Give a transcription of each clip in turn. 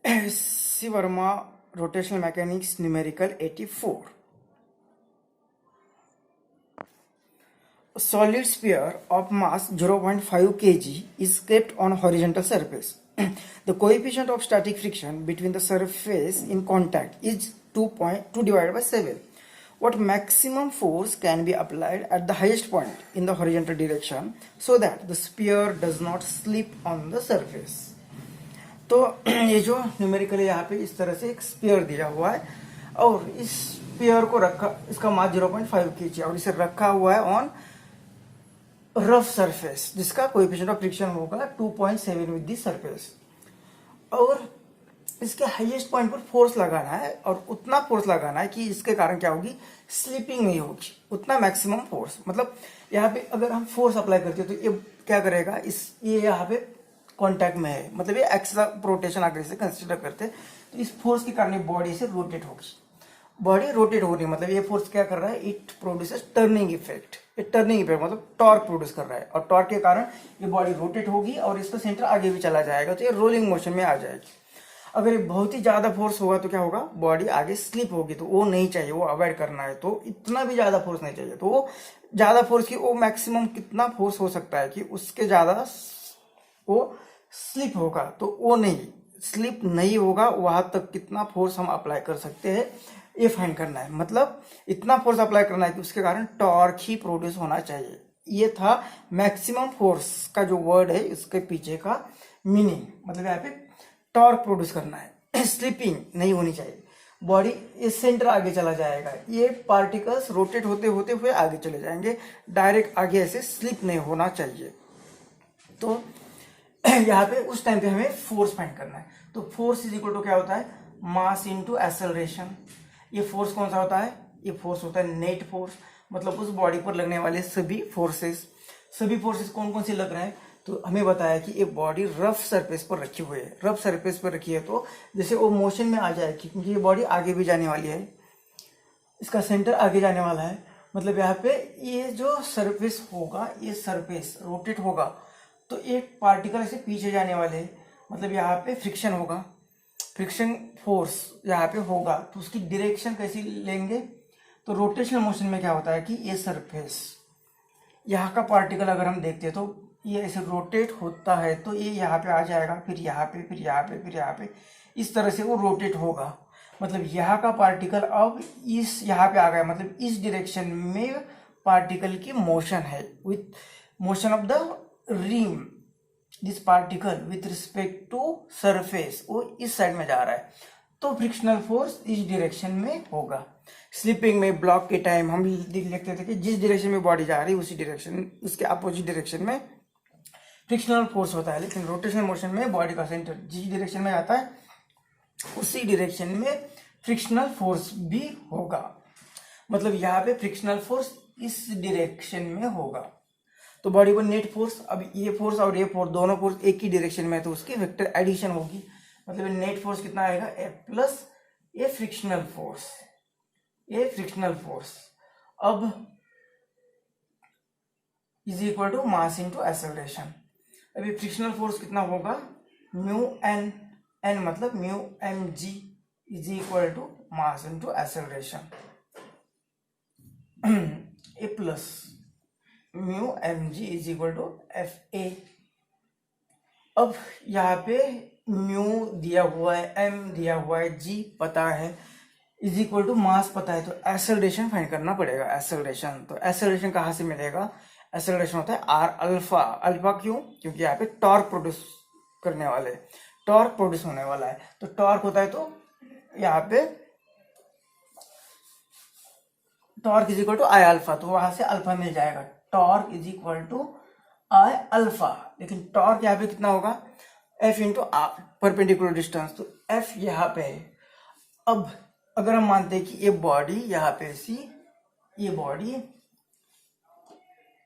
C. Verma, Rotational Mechanics, Numerical 84. A solid sphere of mass 0.5 kg is kept on horizontal surface. The coefficient of static friction between the surface in contact is 2.2 divided by 7. What maximum force can be applied at the highest point in the horizontal direction so that the sphere does not slip on the surface? तो ये जो numerical यहाँ पे इस तरह से एक spear दिया हुआ है और इस स्पीयर को रखा, इसका मास 0.5 kg और इसे रखा हुआ है ऑन रफ सरफेस जिसका कोएफिशिएंट ऑफ फ्रिक्शन होगा 2.7 विद दी सरफेस, और इसके हाईएस्ट पॉइंट पर फोर्स लगाना है और उतना फोर्स लगाना है कि इसके कारण क्या होगी, स्लिपिंग नहीं होगी, उतना मैक्सिमम फोर्स। मतलब यहाँ पे अगर हम फोर्स अप्लाई करते हैं तो ये क्या करेगा, ये यहाँ पे कांटेक्ट में है, मतलब ये एक्स्ट्रा रोटेशन अगर इसे कंसिडर करते हैं तो इस फोर्स के कारण बॉडी से रोटेट होगी। बॉडी रोटेट हो रही है मतलब ये फोर्स क्या कर रहा है, इट प्रोड्यूसेस टर्निंग इफेक्ट। ये टर्निंग इफेक्ट मतलब टॉर्क प्रोड्यूस कर रहा है और टॉर्क के कारण ये बॉडी रोटेट होगी और इसका सेंटर आगे भी चला जाएगा तो ये रोलिंग मोशन में आ जाएगी। अगर ये बहुत ही ज्यादा फोर्स होगा तो क्या होगा, बॉडी आगे स्लिप होगी, तो वो नहीं चाहिए, वो अवॉइड करना है। तो इतना भी ज्यादा फोर्स नहीं चाहिए, तो वो ज्यादा फोर्स की वो मैक्सिमम कितना फोर्स हो सकता है कि उसके ज्यादा वो स्लिप होगा, तो वो नहीं, स्लिप नहीं होगा, वहां तक कितना फोर्स हम अप्लाई कर सकते हैं ये फाइंड करना है। मतलब इतना फोर्स अप्लाई करना है कि उसके कारण टॉर्क ही प्रोड्यूस होना चाहिए। ये था मैक्सिमम फोर्स का जो वर्ड है, इसके पीछे का मीनिंग। मतलब यहाँ पे टॉर्क प्रोड्यूस करना है, स्लिपिंग नहीं होनी चाहिए, बॉडी इस सेंटर आगे चला जाएगा, ये पार्टिकल्स रोटेट होते होते हुए आगे चले जाएंगे, डायरेक्ट आगे ऐसे स्लिप नहीं होना चाहिए। तो यहाँ पे उस टाइम पे हमें फोर्स फाइंड करना है। तो फोर्स इज इक्वल टू क्या होता है, मास इनटू एक्सेलरेशन। ये फोर्स कौन सा होता है, ये फोर्स होता है नेट फोर्स, मतलब उस बॉडी पर लगने वाले सभी फोर्सेस कौन कौन से लग रहे हैं। तो हमें बताया कि ये बॉडी रफ सरफेस पर रखी हुई है, रफ सरफेस पर रखी है तो जैसे वो मोशन में आ जाएगी, क्योंकि ये बॉडी आगे भी जाने वाली है, इसका सेंटर आगे जाने वाला है। मतलब यहाँ पे ये जो सरफेस होगा, ये सरफेस रोटेट होगा तो एक पार्टिकल ऐसे पीछे जाने वाले हैं, मतलब यहाँ पे फ्रिक्शन होगा, फ्रिक्शन फोर्स यहाँ पे होगा, तो उसकी डायरेक्शन कैसी लेंगे। तो रोटेशनल मोशन में क्या होता है कि ये सरफेस, यहाँ का पार्टिकल अगर हम देखते हैं तो ये ऐसे रोटेट होता है, तो ये यहाँ पे आ जाएगा, फिर यहाँ पे, फिर यहाँ पे, फिर यहाँ पे, इस तरह से वो रोटेट होगा। मतलब यहाँ का पार्टिकल अब इस यहाँ पे आ गया, मतलब इस डायरेक्शन में पार्टिकल की मोशन है, with motion of the rim, this particle with respect to surface वो इस साइड में जा रहा है, तो फ्रिक्शनल फोर्स इस डायरेक्शन में होगा। स्लिपिंग में ब्लॉक के टाइम हम लिखते थे कि जिस डायरेक्शन में बॉडी जा रही है उसी डायरेक्शन, उसके अपोजिट डायरेक्शन में फ्रिक्शनल फोर्स होता है, लेकिन रोटेशनल मोशन में बॉडी का सेंटर जिस डायरेक्शन में आता है उसी डायरेक्शन में फ्रिक्शनल फोर्स भी होगा। मतलब यहाँ पे फ्रिक्शनल फोर्स इस डायरेक्शन में होगा, तो बॉडी पर नेट फोर्स, अब ये फोर्स और ये फोर्स दोनों फोर्स एक ही डायरेक्शन में है तो उसकी वेक्टर एडिशन होगी। मतलब नेट फोर्स कितना आएगा, F प्लस ये फ्रिक्शनल फोर्स, ये फ्रिक्शनल फोर्स अब is equal to mass into acceleration. अभी फ्रिक्शनल फोर्स कितना होगा, म्यू एन, एन मतलब mu M G is equal to mass into acceleration, A plus mu M G is equal to F A. अब यहाँ पे mu दिया हुआ है, एम दिया हुआ है, जी पता है, इज इक्वल टू मास पता है, तो एक्सेलरेशन फाइंड करना पड़ेगा। एक्सेलरेशन, तो एक्सेलरेशन कहाँ से मिलेगा, एक्सेलरेशन होता है आर अल्फा। अल्फा क्यों, क्योंकि यहाँ पे टॉर्क प्रोड्यूस करने वाले, टॉर्क प्रोड्यूस होने वाला है, तो टॉर्क होता है तो यहाँ पे torque is equal to I alpha, तो वहां से अल्फा मिल जाएगा, torque is equal to I alpha. लेकिन टॉर्क यहाँ पे कितना होगा, एफ इंटू परपेंडिकुलर डिस्टेंस, तो एफ यहाँ पे है। अब अगर हम मानते हैं कि ये बॉडी यहाँ पे ऐसी, ये बॉडी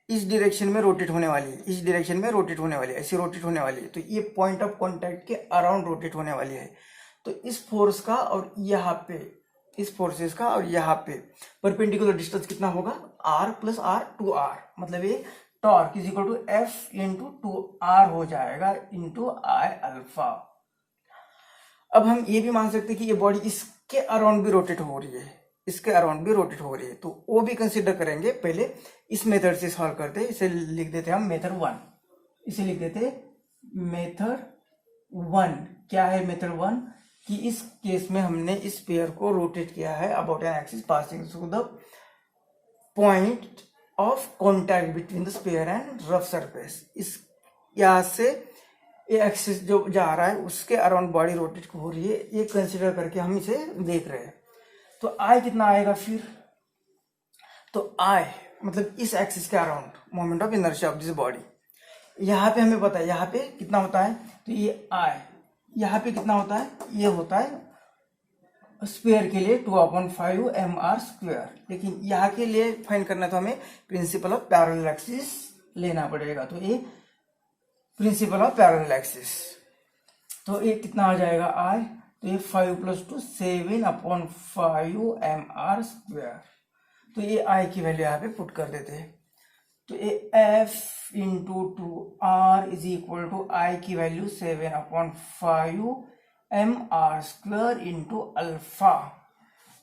इस डायरेक्शन में रोटेट होने वाली है, इस डायरेक्शन में रोटेट होने वाली है, ऐसी रोटेट होने वाली है, तो ये पॉइंट ऑफ कांटेक्ट के अराउंड रोटेट होने वाली है। तो इस फोर्स का और यहाँ पे, इस फोर्सेस का और यहाँ पे परपेंडिकुलर डिस्टेंस कितना होगा, R plus R two R, मतलब ये torque is equal to F into two R हो जाएगा इंटू आई अल्फा। अब हम ये भी मान सकते हैं कि ये बॉडी इसके अराउंड भी रोटेट हो रही है, इसके अराउंड भी रोटेट हो रही है, तो वो भी कंसिडर करेंगे। पहले इस मेथड से सॉल्व करते हैं। इसे लिख देते हैं हम मेथड 1, इसे लिख देते मेथड 1। क्या है मेथड 1? कि इस केस में हमने इस पेयर को रोटेट किया है about an axis passing through the point of contact between the sphere and rough surface. इस यहाँ से ये एक्सिस जो जा रहा है उसके अराउंड बॉडी रोटेट हो रही है, ये कंसिडर करके हम इसे देख रहे हैं। तो आई कितना आएगा फिर? तो आई मतलब इस एक्सिस के around moment of inertia of this body. यहाँ पे हमें पता है यहाँ पे कितना होता है, तो ये आई यहाँ पे कितना होता है, ये होता है स्क्वायर के लिए 2/5 mr²। लेकिन यहाँ के लिए फाइंड करना तो हमें प्रिंसिपल ऑफ पैरेलल एक्सिस लेना पड़ेगा। तो ये प्रिंसिपल ऑफ पैरेलल एक्सिस, तो ये कितना आ जाएगा आई, तो ये 5 + 2 7/5 mr²। तो ये आई की वैल्यू यहाँ पे पुट कर देते हैं। तो ये F × 2r = आई की वैल्यू 7/5 mr² इंटू अल्फा।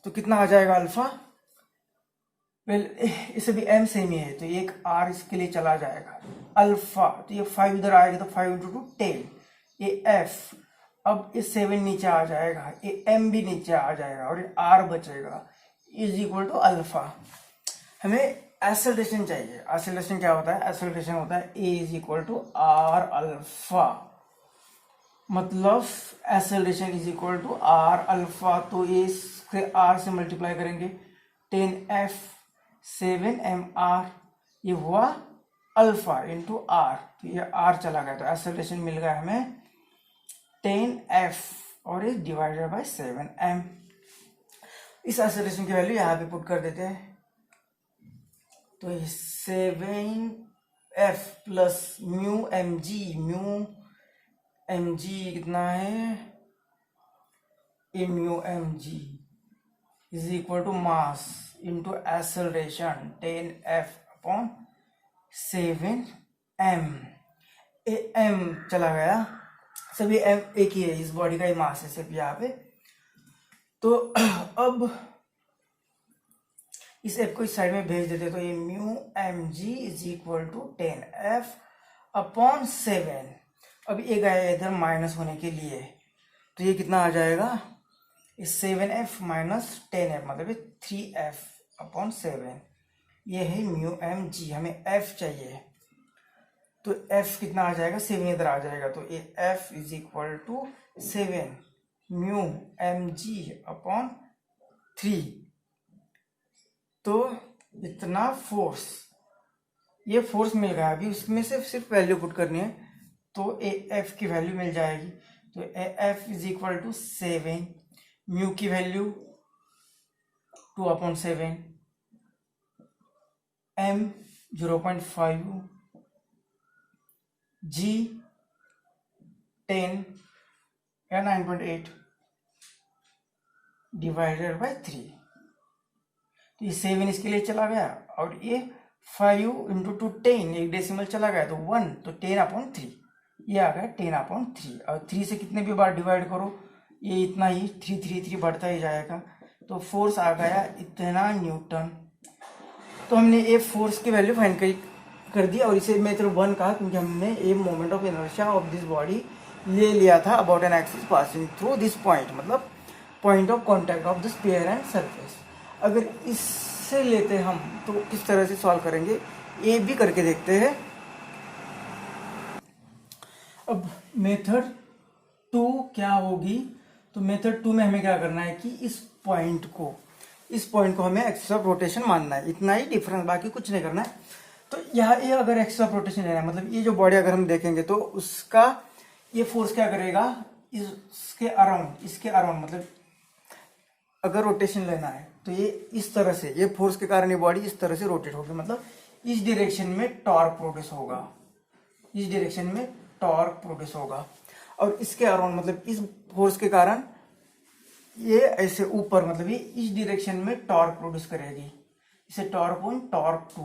तो कितना आ जाएगा अल्फा? वेल इसे भी m सेम ही है, तो एक r इसके लिए चला जाएगा अल्फा। तो ये 5 इधर आएगा, तो 5 × 2 10। ये f, अब ये 7 नीचे आ जाएगा, ये m भी नीचे आ जाएगा और ये r बचेगा = अल्फा। हमें एक्सेलरेशन चाहिए। एक्सेलरेशन क्या होता है? एक्सेलरेशन होता है a = r अल्फा, मतलब एक्सेलरेशन = r अल्फा। तो ये इसके r से मल्टीप्लाई करेंगे, 10f 7mr, ये हुआ अल्फा इंटू r। तो ये r चला गया, तो एक्सेलरेशन मिल गया हमें 10f और ये डिवाइडेड बाय 7m। इस एक्सेलरेशन की वैल्यू यहाँ पे पुट कर देते हैं। तो 7f प्लस म्यू mg कितना है, A mu mg = mass into acceleration 10f/7m। m चला गया, सभी m एक ही है, इस बॉडी का ही मास है सिर्फ यहाँ पे। तो अब इस f को इस साइड में भेज देते, तो ये म्यू mg = 10f/7। अब ये गया इधर माइनस होने के लिए, तो ये कितना आ जाएगा, 7f - 10f मतलब 3f/7। ये है म्यू mg, हमें f चाहिए, तो f कितना आ जाएगा, 7 इधर आ जाएगा, तो ये f = 7 म्यू mg/3। तो इतना फोर्स, ये फोर्स मिल गया। अभी उसमें से सिर्फ वैल्यू पुट करनी है, तो ए एफ की वैल्यू मिल जाएगी। तो एफ = 7, म्यू की वैल्यू 2/7, m 0.5, g 10 या 9.8 डिवाइडेड बाय 3। तो ये 7 इसके लिए चला गया, और ये 5 × 2 10, एक डेसिमल चला गया तो 1, तो 10/3 ये आ गया 10/3। और 3 से कितने भी बार डिवाइड करो ये इतना ही 3 बढ़ता ही जाएगा। तो फोर्स आ गया इतना न्यूटन। तो हमने ये फोर्स की वैल्यू फाइंड कर दी, और इसे मेथड 1 कहा क्योंकि हमने ये moment of inertia of this body ले लिया था about an axis passing through this point, मतलब point of contact of the sphere and surface. अगर इससे लेते हम तो किस तरह से सॉल्व करेंगे ये भी करके देखते हैं। अब मेथड 2 क्या होगी, तो मेथड 2 में हमें क्या करना है कि इस पॉइंट को हमें एक्सिस ऑफ रोटेशन मानना है, इतना ही डिफरेंस, बाकी कुछ नहीं करना है। तो यहाँ ये अगर एक्सिस ऑफ रोटेशन लेना है, मतलब ये जो बॉडी अगर हम देखेंगे तो उसका ये फोर्स क्या करेगा, इसके अराउंड मतलब अगर रोटेशन लेना है तो ये इस तरह से, ये फोर्स के कारण ये बॉडी इस तरह से रोटेट होगी, मतलब इस डायरेक्शन में टॉर्क प्रोड्यूस होगा, और इसके अराउंड मतलब इस फोर्स के कारण ये ऐसे ऊपर, मतलब ये इस डायरेक्शन में टॉर्क प्रोड्यूस करेगी, इसे टॉर्क 1 टॉर्क 2।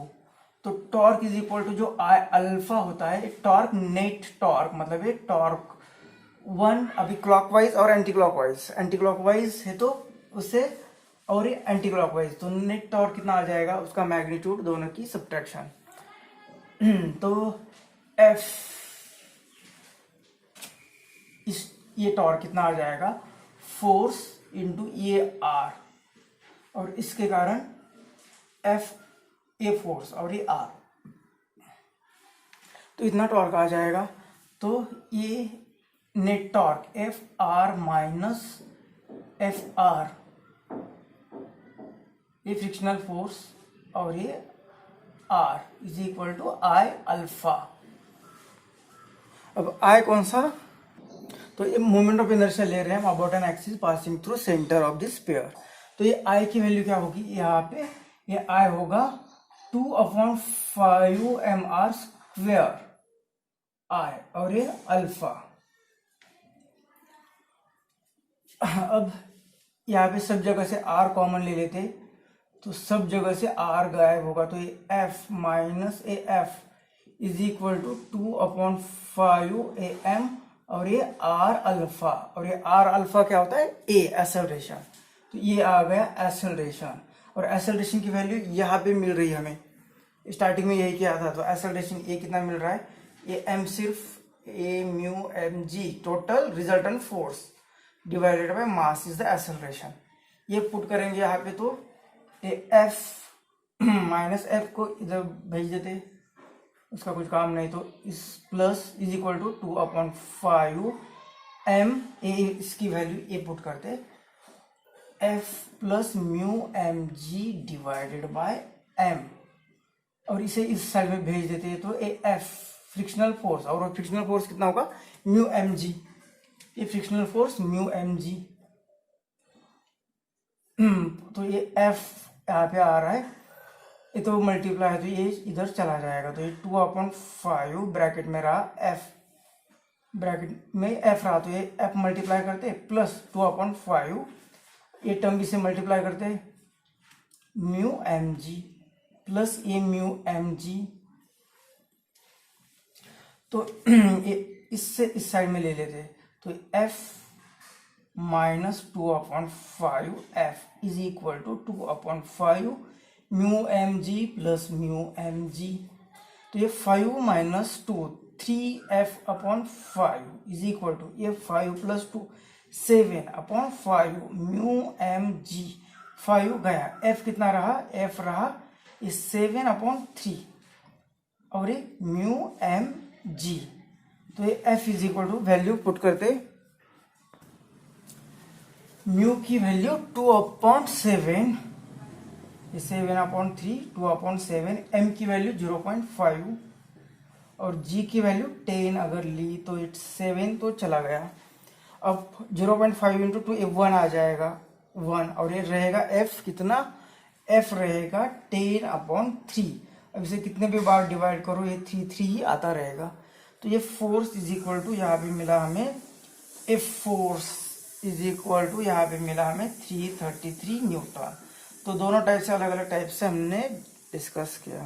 तो टॉर्क = जो अल्फा होता है, टॉर्क नेट टॉर्क, मतलब ये टॉर्क वन अभी क्लॉकवाइज और एंटी क्लॉकवाइज, एंटी क्लॉकवाइज है तो उससे, और ये एंटी क्लॉकवाइज, तो नेट टॉर्क कितना आ जाएगा, उसका मैग्नीट्यूड दोनों की सब्ट्रैक्शन। तो एफ इस ये टॉर्क कितना आ जाएगा, फोर्स इंटू ये आर, और इसके कारण एफ ए फोर्स और ये आर, तो इतना टॉर्क आ जाएगा। तो ये net torque F R minus F R, ये फ्रिक्शनल फोर्स और ये R is equal to I alpha. अब आई कौन सा, तो ये मोमेंट ऑफ इनर्शिया ले रहे हैं हम about an axis passing through centre of this sphere. तो ये आई की वैल्यू क्या होगी, यहाँ पे ये आई होगा 2/5 mr स्क्वेयर आई, और ये अल्फा। अब यहाँ पे सब जगह से r कॉमन ले लेते, तो सब जगह से r गायब होगा, तो ये f minus A F is equal to 2/5 am, और ये r अल्फा, और ये r अल्फा क्या होता है, a एक्सेलरेशन। तो ये आ गया एक्सेलरेशन, और एक्सेलरेशन की वैल्यू यहाँ पे मिल रही है हमें, स्टार्टिंग में यही किया था। तो एक्सेलरेशन a कितना मिल रहा है, ये m सिर्फ a mu M G total resultant force divided by mass is the acceleration. ये पुट करेंगे यहाँ पे, तो ये f माइनस एफ को इधर भेज देते, उसका कुछ काम नहीं, तो इस plus is equal to 2/5 m, इसकी वैल्यू ये पुट करते, f plus mu M G divided by m, और इसे इस साइड में भेज देते हैं, तो ए एफ फ्रिक्शनल फोर्स, और फ्रिक्शनल फोर्स कितना होगा, म्यू एम जी, ये frictional force mu M G. तो ये एफ यहाँ पे आ रहा है, ये तो मल्टीप्लाई है, तो ये इधर चला जाएगा, तो ये 2/5 ब्रैकेट में रहा एफ, ब्रैकेट में एफ रहा, तो ये एफ मल्टीप्लाई करते प्लस 2/5, ये टर्म भी से मल्टीप्लाई करते म्यू एम जी प्लस ये म्यू एम जी, तो ये इससे इस साइड में ले लेते, तो f minus 2/5 f is equal to 2/5 mu M G plus mu M G. तो ये 5 minus 2 3f/5 is equal to ये 5 प्लस 2 7/5 म्यू एम जी। 5 गया, f कितना रहा, f रहा ये 7/3 और ये म्यू एम जी। तो ये f is equal to value put करते, म्यू की वैल्यू 2/7, 7/3 2/7, m की वैल्यू 0.5 और g की वैल्यू 10 अगर ली तो इट्स 7, तो चला गया। अब 0.5 इंटू 2 1 आ जाएगा 1, और ये रहेगा f कितना, f रहेगा 10/3। अब इसे कितने भी बार डिवाइड करो ये 3 ही आता रहेगा। तो ये फोर्स इज इक्वल टू यहाँ पे मिला हमें, F force is equal to यहाँ पे मिला हमें 333 न्यूटन। तो दोनों टाइप से अलग अलग टाइप से हमने डिस्कस किया।